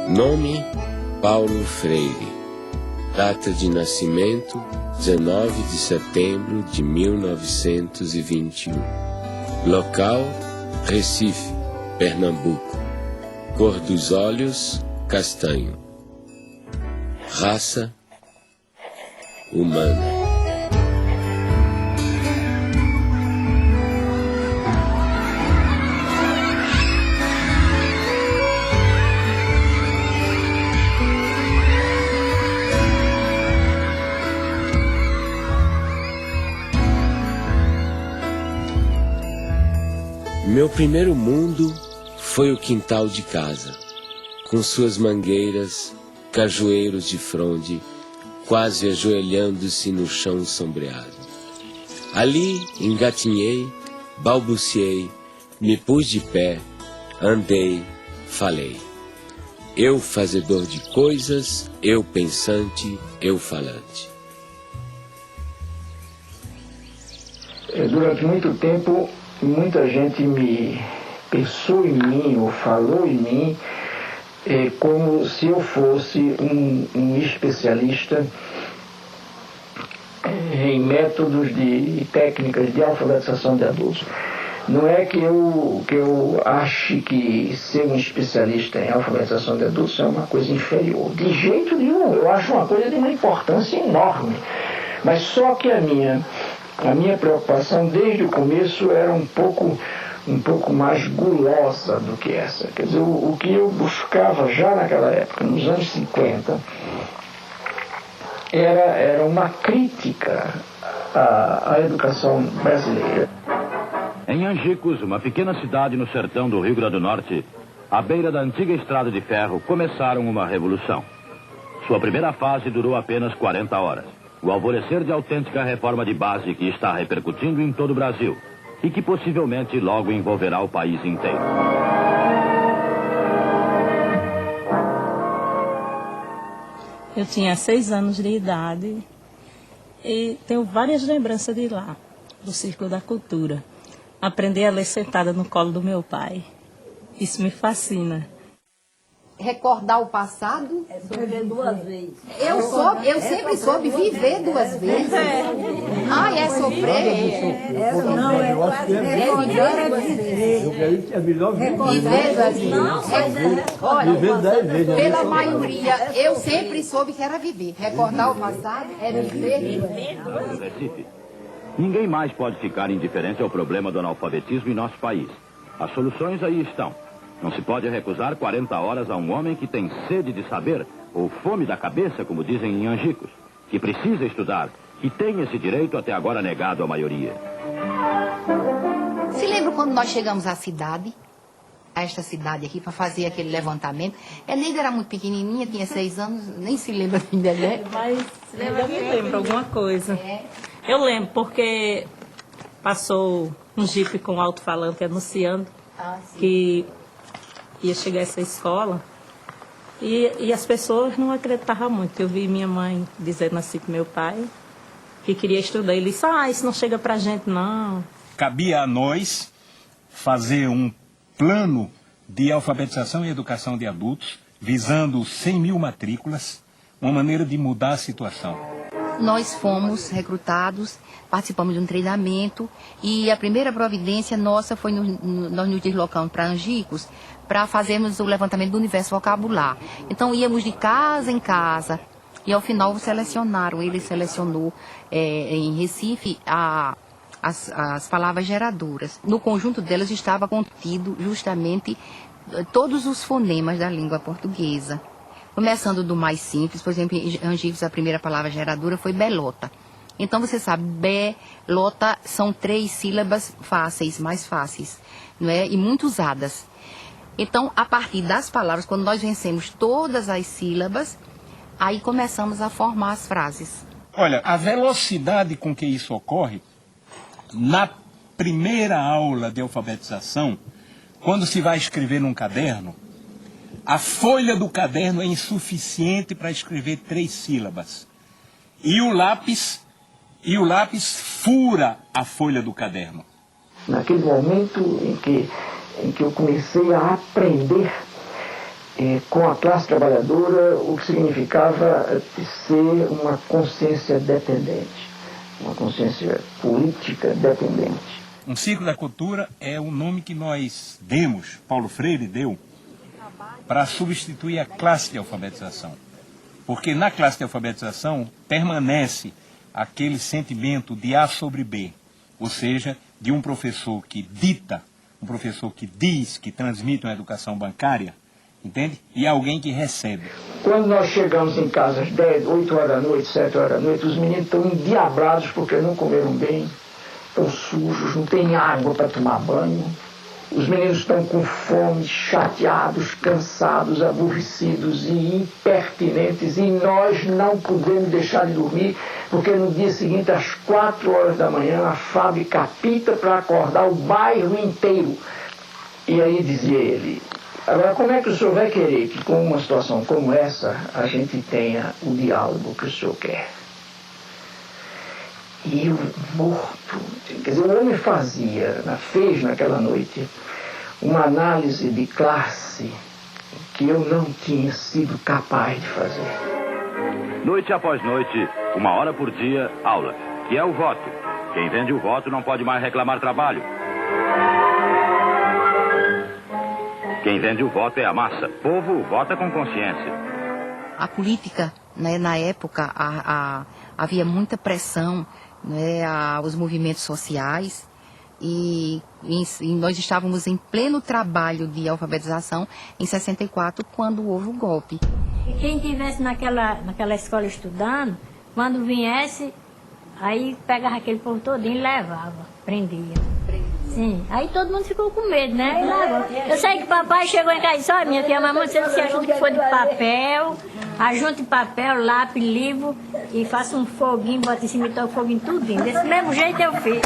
Nome: Paulo Freire. Data de nascimento: 19 de setembro de 1921. Local: Recife, Pernambuco. Cor dos olhos: castanho. Raça: humana. Meu primeiro mundo foi o quintal de casa, com suas mangueiras, cajueiros de fronde, quase ajoelhando-se no chão sombreado. Ali engatinhei, balbuciei, me pus de pé, andei, falei. Eu fazedor de coisas, eu pensante, eu falante. Durante muito tempo, muita gente me pensou em mim ou falou em mim como se eu fosse um especialista em métodos e técnicas de alfabetização de adultos. Não é que eu ache que ser um especialista em alfabetização de adultos é uma coisa inferior. De jeito nenhum, eu acho uma coisa de uma importância enorme. Mas só que a minha preocupação desde o começo era um pouco mais gulosa do que essa. Quer dizer, o que eu buscava já naquela época, nos anos 50, era uma crítica à educação brasileira. Em Angicos, uma pequena cidade no sertão do Rio Grande do Norte, à beira da antiga estrada de ferro, começaram uma revolução. Sua primeira fase durou apenas 40 horas. O alvorecer de autêntica reforma de base que está repercutindo em todo o Brasil e que possivelmente logo envolverá o país inteiro. Eu tinha 6 anos de idade e tenho várias lembranças de lá, do Círculo da Cultura. Aprendi a ler sentada no colo do meu pai. Isso me fascina. Recordar o passado? Viver 2 vezes. Eu sempre soube viver 2 vezes. Ai, é sofrer? Não, é recordar é viver. Viver 2 vezes. Olha, pela maioria, eu sempre soube que era viver. Recordar o passado é viver. Recife. Ninguém mais pode ficar indiferente ao problema do analfabetismo em nosso país. As soluções aí estão. Não se pode recusar 40 horas a um homem que tem sede de saber, ou fome da cabeça, como dizem em Angicos, que precisa estudar, que tem esse direito até agora negado à maioria. Se lembra quando nós chegamos à cidade, a esta cidade aqui, para fazer aquele levantamento? A Neida era muito pequenininha, tinha 6 anos, nem se lembra ainda, né? Mas eu me lembro alguma coisa. Eu lembro porque passou um jipe com alto-falante anunciando que ia chegar essa escola e as pessoas não acreditavam muito. Eu vi minha mãe dizendo assim para meu pai que queria estudar. Ele disse, isso não chega pra gente não. Cabia a nós fazer um plano de alfabetização e educação de adultos visando 100 mil matrículas, uma maneira de mudar a situação. Nós fomos recrutados, participamos de um treinamento e a primeira providência nossa foi nós nos deslocamos para Angicos para fazermos o levantamento do universo vocabular. Então íamos de casa em casa e ao final selecionaram, ele selecionou em Recife as palavras geradoras. No conjunto delas estava contido justamente todos os fonemas da língua portuguesa. Começando do mais simples, por exemplo, em Angicos a primeira palavra geradora foi belota. Então você sabe, belota são 3 sílabas fáceis, mais fáceis, não é? E muito usadas. Então, a partir das palavras, quando nós vencemos todas as sílabas, aí começamos a formar as frases. Olha, a velocidade com que isso ocorre, na primeira aula de alfabetização, quando se vai escrever num caderno, a folha do caderno é insuficiente para escrever 3 sílabas. E o lápis fura a folha do caderno. Naquele momento em que eu comecei a aprender com a classe trabalhadora, o que significava ser uma consciência dependente, uma consciência política dependente. Um ciclo da cultura é o nome que nós demos, Paulo Freire deu, para substituir a classe de alfabetização. Porque na classe de alfabetização permanece aquele sentimento de A sobre B, ou seja, de um professor que dita, um professor que diz, que transmite uma educação bancária, entende? E alguém que recebe. Quando nós chegamos em casa às 10, 8 horas da noite, 7 horas da noite, os meninos estão endiabrados porque não comeram bem, estão sujos, não tem água para tomar banho. Os meninos estão com fome, chateados, cansados, aborrecidos e impertinentes, e nós não podemos deixar de dormir, porque no dia seguinte, às 4 horas da manhã, a fábrica apita para acordar o bairro inteiro. E aí dizia ele: agora, como é que o senhor vai querer que, com uma situação como essa, a gente tenha o diálogo que o senhor quer? E eu morto, quer dizer, o homem fez naquela noite uma análise de classe que eu não tinha sido capaz de fazer. Noite após noite, 1 hora por dia, aula, que é o voto. Quem vende o voto não pode mais reclamar trabalho. Quem vende o voto é a massa. Povo vota com consciência. A política, né, na época, havia muita pressão, né, aos movimentos sociais, e nós estávamos em pleno trabalho de alfabetização em 64, quando houve o golpe. E quem estivesse naquela escola estudando, quando viesse, aí pegava aquele povo todinho e levava, prendia. Sim, aí todo mundo ficou com medo, né? Eu sei que papai chegou em casa e disse: olha, minha filha, mamãe, você disse ajuda que for de papel, ajunte papel, lápis, livro, e faça um foguinho, bota em cima e toca o foguinho tudinho. Desse mesmo jeito eu fiz.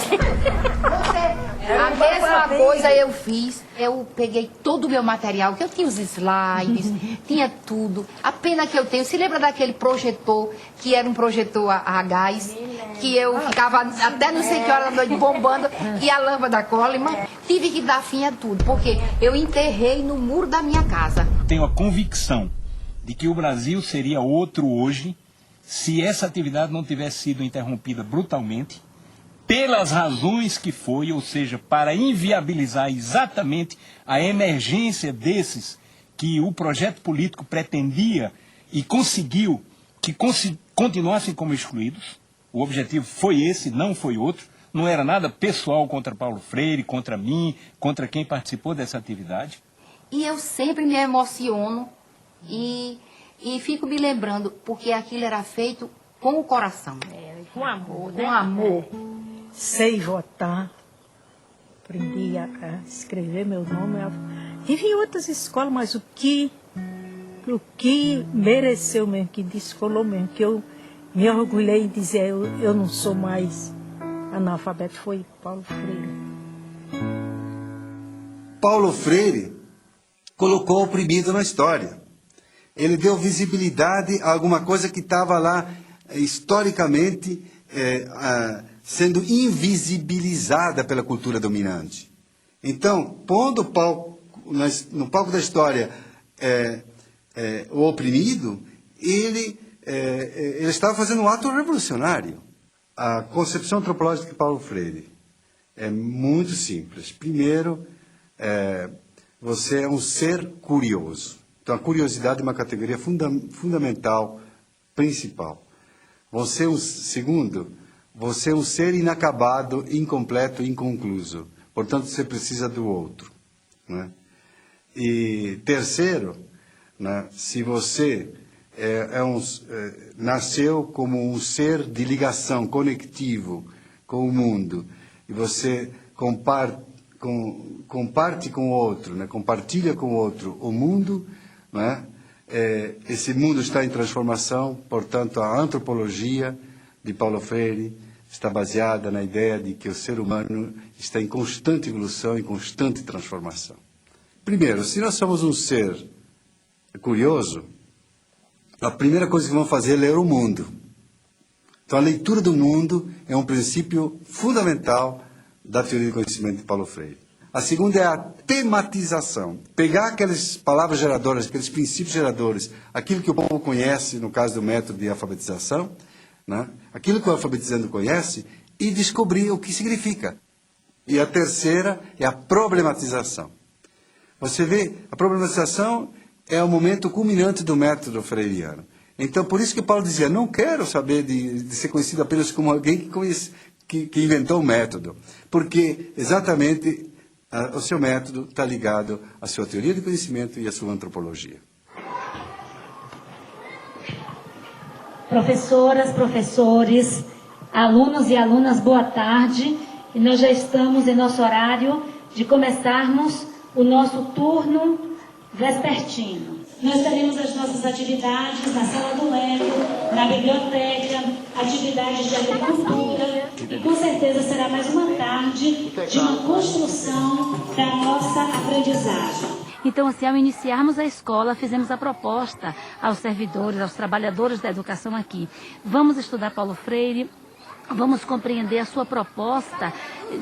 A mesma coisa eu fiz. Eu peguei todo o meu material, que eu tinha os slides, tinha tudo. A pena que eu tenho, se lembra daquele projetor, que era um projetor a gás, que eu ficava até não sei que hora da noite bombando, e a lâmpada Coleman, tive que dar fim a tudo, porque eu enterrei no muro da minha casa. Tenho a convicção de que o Brasil seria outro hoje se essa atividade não tivesse sido interrompida brutalmente, pelas razões que foi, ou seja, para inviabilizar exatamente a emergência desses que o projeto político pretendia e conseguiu que continuassem como excluídos. O objetivo foi esse, não foi outro. Não era nada pessoal contra Paulo Freire, contra mim, contra quem participou dessa atividade. E eu sempre me emociono e fico me lembrando, porque aquilo era feito com o coração. Com amor, né? Com amor. Sei votar, aprendi a escrever meu nome. Tive em outras escolas, mas o que mereceu mesmo, que descolou mesmo, que eu me orgulhei em dizer eu não sou mais analfabeto, foi Paulo Freire. Paulo Freire colocou o oprimido na história. Ele deu visibilidade a alguma coisa que estava lá historicamente sendo invisibilizada pela cultura dominante. Então, pondo no palco da história o oprimido, ele estava fazendo um ato revolucionário. A concepção antropológica de Paulo Freire é muito simples. Primeiro, você é um ser curioso. Então, a curiosidade é uma categoria fundamental, principal. Segundo, você é um ser inacabado, incompleto, inconcluso. Portanto, você precisa do outro. Né? E terceiro, né, se você nasceu como um ser de ligação, conectivo com o mundo, e você comparte com o outro, né, compartilha com o outro o mundo, né, esse mundo está em transformação. Portanto, a antropologia de Paulo Freire está baseada na ideia de que o ser humano está em constante evolução e constante transformação. Primeiro, se nós somos um ser curioso, a primeira coisa que vamos fazer é ler o mundo. Então, a leitura do mundo é um princípio fundamental da teoria do conhecimento de Paulo Freire. A segunda é a tematização. Pegar aquelas palavras geradoras, aqueles princípios geradores, aquilo que o povo conhece, no caso do método de alfabetização, né? Aquilo que o alfabetizando conhece, e descobrir o que significa. E a terceira é a problematização. Você vê, a problematização é o momento culminante do método freiriano. Então, por isso que Paulo dizia, não quero saber de ser conhecido apenas como alguém que inventou o método. Porque, exatamente, o seu método está ligado à sua teoria de conhecimento e à sua antropologia. Professoras, professores, alunos e alunas, boa tarde. E nós já estamos em nosso horário de começarmos o nosso turno vespertino. Nós teremos as nossas atividades na sala do Lego, na biblioteca, atividades de agricultura, e com certeza será mais uma tarde de uma construção da nossa aprendizagem. Então, assim, ao iniciarmos a escola, fizemos a proposta aos servidores, aos trabalhadores da educação aqui. Vamos estudar Paulo Freire, vamos compreender a sua proposta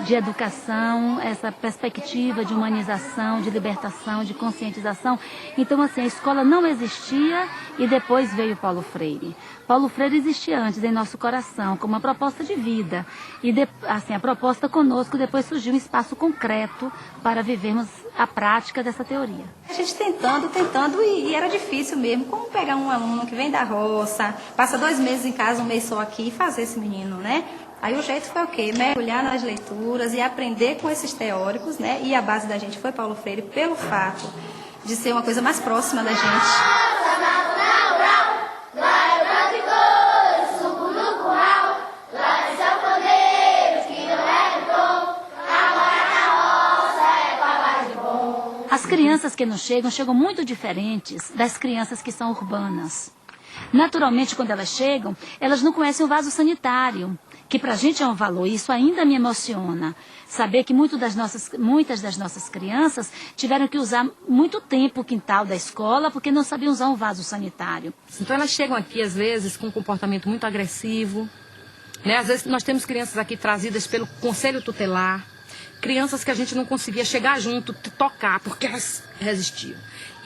de educação, essa perspectiva de humanização, de libertação, de conscientização. Então, assim, a escola não existia e depois veio Paulo Freire. Paulo Freire existia antes em nosso coração, como uma proposta de vida. E, assim, a proposta conosco, depois surgiu um espaço concreto para vivermos a prática dessa teoria. A gente tentando, e era difícil mesmo. Como pegar um aluno que vem da roça, passa 2 meses em casa, 1 mês só aqui, e fazer esse menino, né? Aí o jeito foi o quê? Mergulhar nas leituras e aprender com esses teóricos, né? E a base da gente foi Paulo Freire, pelo fato de ser uma coisa mais próxima da gente. As crianças que nos chegam muito diferentes das crianças que são urbanas. Naturalmente, quando elas chegam, elas não conhecem o vaso sanitário, que para a gente é um valor, e isso ainda me emociona. Saber que muitas das nossas crianças tiveram que usar muito tempo o quintal da escola porque não sabiam usar um vaso sanitário. Então elas chegam aqui, às vezes, com um comportamento muito agressivo, né? Às vezes nós temos crianças aqui trazidas pelo conselho tutelar, crianças que a gente não conseguia chegar junto, tocar, porque elas resistiam.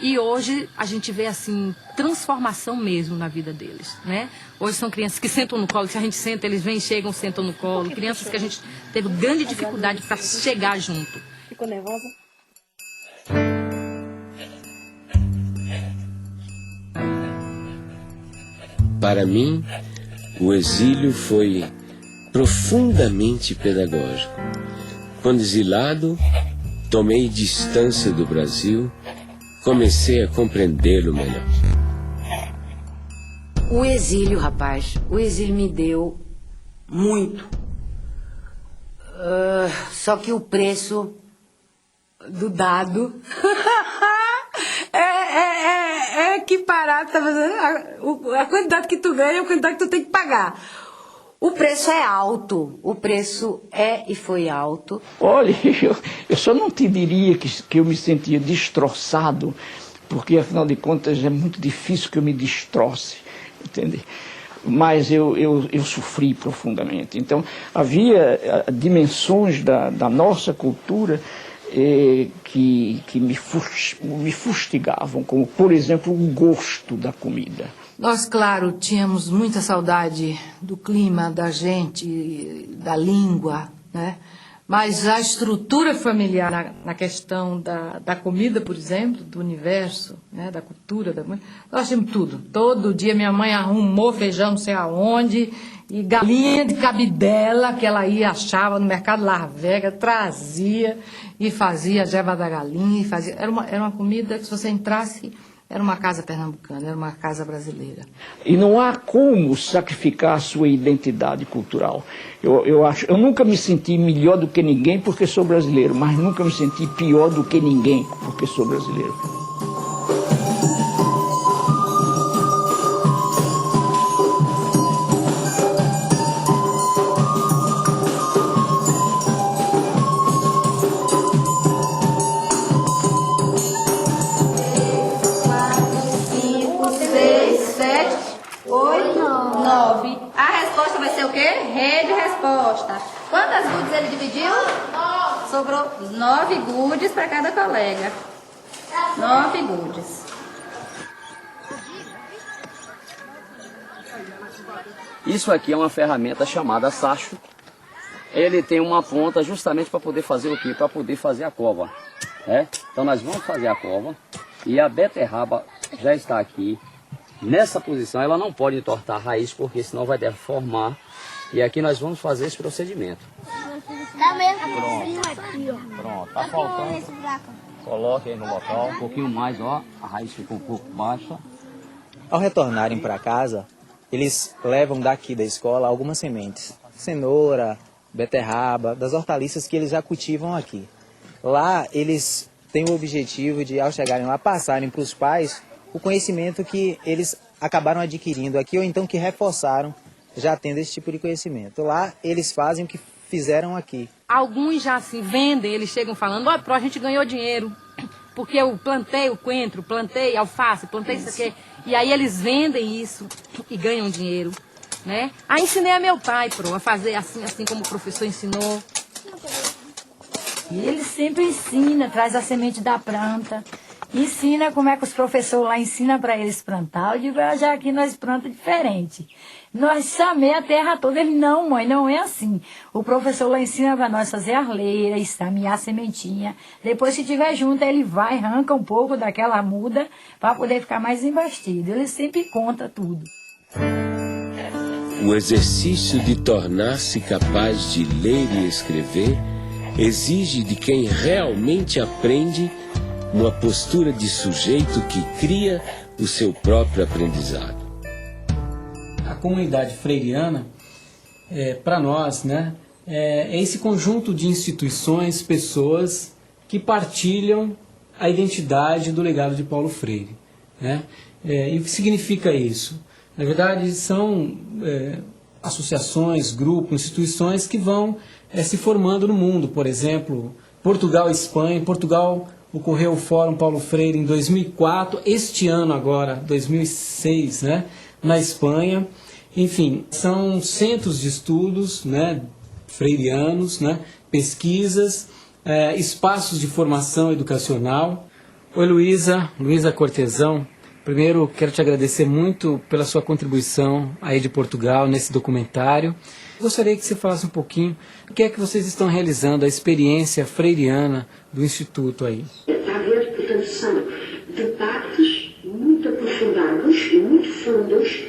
E hoje a gente vê, assim, transformação mesmo na vida deles, né? Hoje são crianças que sentam no colo, se a gente senta, eles vêm, chegam, sentam no colo. Crianças que a gente teve grande dificuldade para chegar junto. Ficou nervosa? Para mim, o exílio foi profundamente pedagógico. Quando exilado, tomei distância do Brasil, comecei a compreendê-lo melhor. O exílio, rapaz, o exílio me deu muito. Só que o preço do dado é equiparado, tá fazendo? A quantidade que tu ganha é a quantidade que tu tem que pagar. O preço é alto, o preço é e foi alto. Olha, eu só não te diria que eu me sentia destroçado, porque afinal de contas é muito difícil que eu me destroce, entende? Mas eu sofri profundamente. Então havia dimensões da nossa cultura que me fustigavam, como por exemplo o gosto da comida. Nós, claro, tínhamos muita saudade do clima, da gente, da língua, né? Mas a estrutura familiar na questão da comida, por exemplo, do universo, né? Da cultura, nós tínhamos tudo. Todo dia minha mãe arrumou feijão não sei aonde, e galinha de cabidela, que ela ia, achava no mercado Las Vegas, trazia e fazia a jeba da galinha. Era uma comida que se você entrasse... Era uma casa pernambucana, era uma casa brasileira. E não há como sacrificar a sua identidade cultural. Eu nunca me senti melhor do que ninguém porque sou brasileiro, mas nunca me senti pior do que ninguém porque sou brasileiro. A resposta vai ser o quê? Rede resposta. Quantas gudes ele dividiu? 9. sobrou 9 goodies para cada colega. 9 goodies. Isso aqui é uma ferramenta chamada sacho. Ele tem uma ponta justamente para poder fazer o quê? Para poder fazer a cova. Então nós vamos fazer a cova e a beterraba já está aqui. Nessa posição ela não pode entortar a raiz porque senão vai deformar. E aqui nós vamos fazer esse procedimento. Pronto, tá faltando. Coloque aí no local, um pouquinho mais, ó. A raiz ficou um pouco baixa. Ao retornarem para casa, eles levam daqui da escola algumas sementes. Cenoura, beterraba, das hortaliças que eles já cultivam aqui. Lá eles têm o objetivo de, ao chegarem lá, passarem para os pais o conhecimento que eles acabaram adquirindo aqui ou então que reforçaram já tendo esse tipo de conhecimento. Lá eles fazem o que fizeram aqui. Alguns já assim vendem, eles chegam falando, ó, a gente ganhou dinheiro, porque eu plantei o coentro, plantei alface, plantei isso aqui. E aí eles vendem isso e ganham dinheiro, né? Aí ensinei a meu pai, a fazer assim como o professor ensinou. E ele sempre ensina, traz a semente da planta, ensina como é que os professores lá ensinam para eles plantar. Eu digo, já aqui nós plantamos diferente. Nós chamei a terra toda. Ele, não, mãe, não é assim. O professor lá ensina para nós fazer arleira, estamear a sementinha. Depois, se tiver junto, ele vai, arranca um pouco daquela muda para poder ficar mais embastido. Ele sempre conta tudo. O exercício de tornar-se capaz de ler e escrever exige de quem realmente aprende uma postura de sujeito que cria o seu próprio aprendizado. A comunidade freiriana, para nós, né, é esse conjunto de instituições, pessoas que partilham a identidade do legado de Paulo Freire, né? E o que significa isso? Na verdade, são associações, grupos, instituições que vão se formando no mundo. Por exemplo, Portugal e Espanha. Em Portugal ocorreu o Fórum Paulo Freire em 2004, este ano agora, 2006, né, na Espanha. Enfim, são centros de estudos, né, freirianos, né, pesquisas, espaços de formação educacional. Oi, Luísa Cortesão. Primeiro, quero te agradecer muito pela sua contribuição aí de Portugal nesse documentário. Gostaria que você falasse um pouquinho o que é que vocês estão realizando, a experiência freiriana do Instituto aí. Está a ver, portanto, são debates muito aprofundados e muito fundos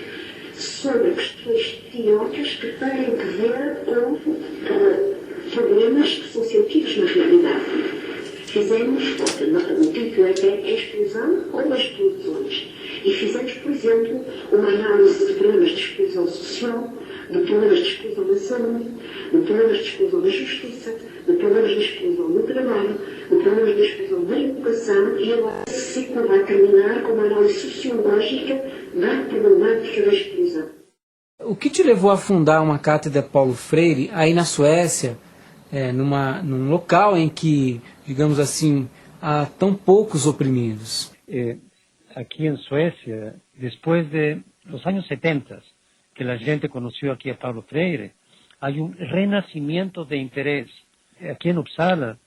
sobre questões teóricas que têm que ver com problemas que são sentidos na realidade. Fizemos, o título é Exclusão ou Exclusões, e fizemos, por exemplo, uma análise de problemas de exclusão social, de problemas de exclusão na saúde, de problemas de exclusão na justiça, de problemas de exclusão no trabalho, de problemas de exclusão na educação, e agora se vai terminar com uma análise sociológica da problemática da exclusão. O que te levou a fundar uma cátedra Paulo Freire aí na Suécia, num local em que, digamos assim, há tão poucos oprimidos? Aquí en Suecia, después de los años 70, que la gente conoció aquí a Paulo Freire, hay un renacimiento de interés. Aquí en Uppsala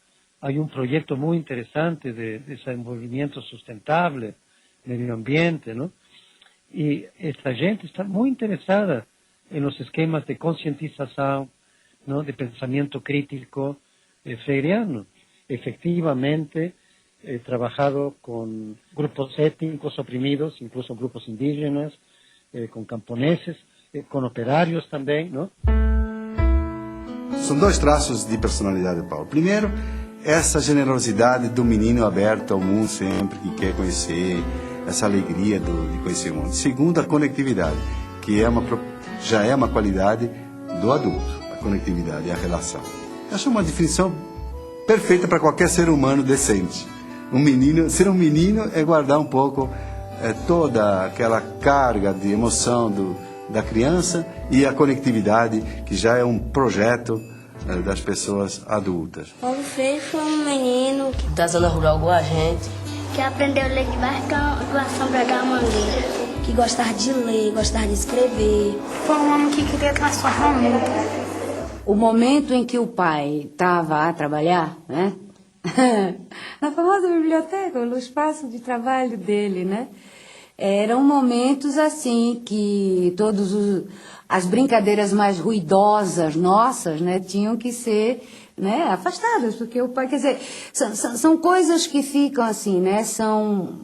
hay un proyecto muy interesante de desenvolvimiento sustentable, medio ambiente, ¿no? Y esta gente está muy interesada en los esquemas de concientización, ¿no?, de pensamiento crítico freiriano. Efectivamente, he trabajado con grupos étnicos oprimidos, incluso grupos indígenas, con camponeses, con operários também, não? São dois traços de personalidade de Paulo. Primeiro, essa generosidade do menino aberto ao mundo sempre, que quer conhecer, essa alegria de conhecer o mundo. Segundo, a conectividade, que já é uma qualidade do adulto, a conectividade e a relação. Eu acho uma definição perfeita para qualquer ser humano decente. Ser um menino é guardar um pouco toda aquela carga de emoção da criança e a conectividade, que já é um projeto das pessoas adultas. Paulo Freire foi um menino da zona rural igual a gente, que aprendeu a ler debaixo da sombra da mangueira, que gostava de ler, gostava de escrever. Foi um homem que queria transformar o mundo. O momento em que o pai estava a trabalhar, né? Na famosa biblioteca, no espaço de trabalho dele, né? Eram momentos assim que as brincadeiras mais ruidosas nossas, né, tinham que ser, né, afastadas, porque o pai, quer dizer, são coisas que ficam assim, né? São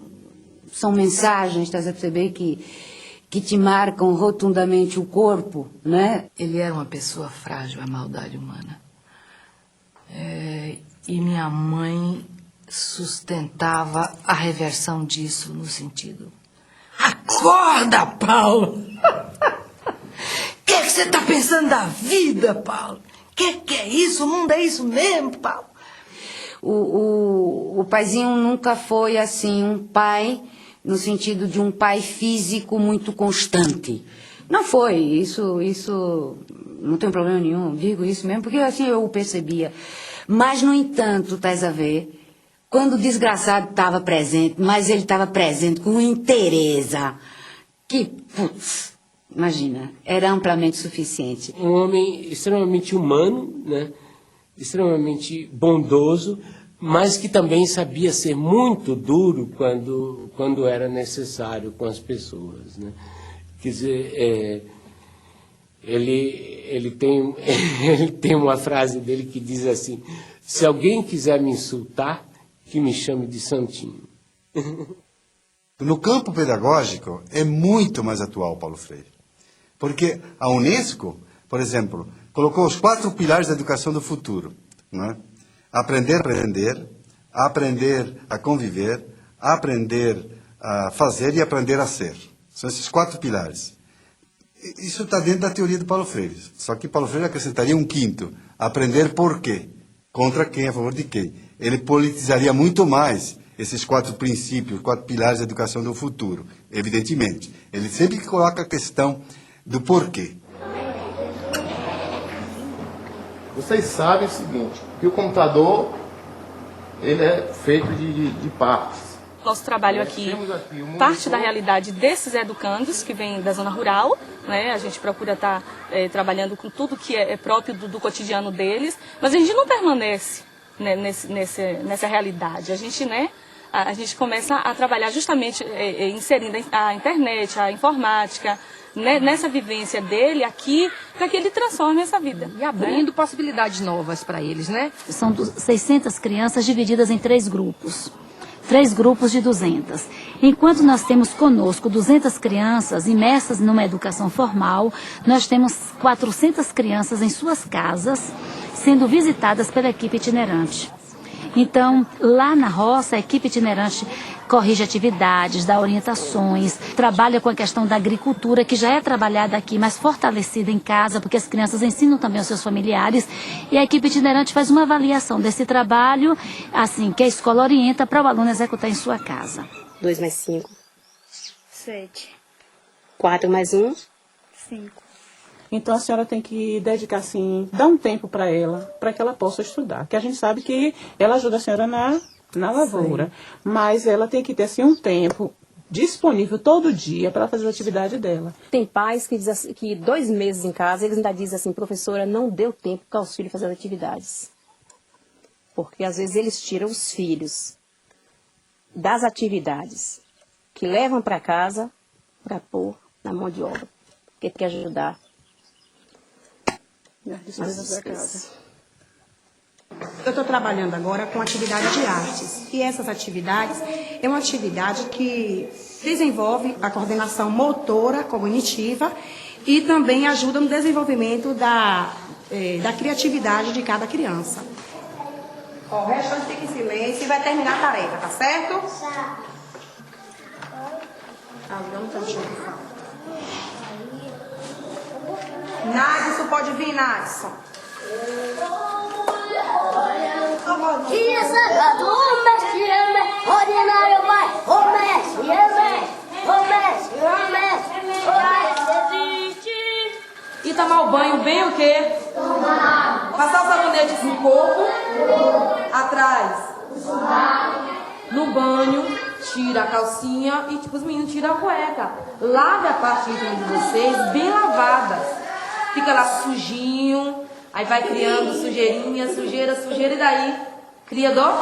mensagens, estás a perceber, que te marcam rotundamente o corpo, né? Ele era uma pessoa frágil à maldade humana. E minha mãe sustentava a reversão disso no sentido: acorda, Paulo! O que você está pensando da vida, Paulo? Que é isso? O mundo é isso mesmo, Paulo? O paizinho nunca foi assim um pai no sentido de um pai físico muito constante. Não foi, isso não tem problema nenhum, digo isso mesmo, porque assim eu o percebia. Mas, no entanto, estás a ver, quando o desgraçado estava presente, mas ele estava presente com interesse, que, putz, imagina, era amplamente suficiente. Um homem extremamente humano, né? Extremamente bondoso, mas que também sabia ser muito duro quando era necessário com as pessoas, né? Quer dizer, ele tem uma frase dele que diz assim: se alguém quiser me insultar, que me chame de santinho. No campo pedagógico é muito mais atual Paulo Freire, porque a Unesco, por exemplo, colocou os 4 pilares da educação do futuro, né? Aprender a conviver, aprender a fazer e aprender a ser. São esses 4 pilares. Isso está dentro da teoria do Paulo Freire. Só que Paulo Freire acrescentaria um 5º: aprender por quê. Contra quem, a favor de quem. Ele politizaria muito mais esses 4 princípios, 4 pilares da educação do futuro, evidentemente. Ele sempre coloca a questão do porquê. Vocês sabem o seguinte, que o computador ele é feito de partes. Nosso trabalho aqui parte da realidade desses educandos que vêm da zona rural, né? A gente procura estar trabalhando com tudo que é próprio do cotidiano deles, mas a gente não permanece, né, nessa realidade. A gente começa a trabalhar justamente inserindo a internet, a informática, né, nessa vivência dele aqui, para que ele transforme essa vida. E abrindo possibilidades novas para eles, né? São 600 crianças divididas em 3 grupos. 3 grupos de 200. Enquanto nós temos conosco 200 crianças imersas numa educação formal, nós temos 400 crianças em suas casas, sendo visitadas pela equipe itinerante. Então, lá na roça, a equipe itinerante corrige atividades, dá orientações, trabalha com a questão da agricultura, que já é trabalhada aqui, mas fortalecida em casa, porque as crianças ensinam também aos seus familiares, e a equipe itinerante faz uma avaliação desse trabalho, assim, que a escola orienta para o aluno executar em sua casa. 2 mais 5. 7. 4 mais 1. 5. Então a senhora tem que dedicar, assim, dar um tempo para ela, para que ela possa estudar. Que a gente sabe que ela ajuda a senhora na lavoura, sim, mas ela tem que ter, assim, um tempo disponível todo dia para fazer a atividade dela. Tem pais que dizem assim, que 2 meses em casa, eles ainda dizem assim: professora, não deu tempo para os filhos fazer as atividades. Porque às vezes eles tiram os filhos das atividades que levam para casa para pôr na mão de obra, porque tem que ajudar. Eu estou trabalhando agora com atividade de artes. E essas atividades é uma atividade que desenvolve a coordenação motora, cognitiva e também ajuda no desenvolvimento da criatividade de cada criança. O restante fica em silêncio e vai terminar a tarefa, tá certo? Nadson, pode vir, Nadson. Dia sagrado, o mestre é ordinário, vai, o mestre E tomar o banho bem o quê? Passar o sabonete no corpo, atrás. No banho, tira a calcinha e tipo os meninos tiram a cueca. Lave a parte íntima de vocês bem lavada. Fica lá sujinho, Aí vai criando sujeirinha, sujeira, sujeira, e daí cria dor?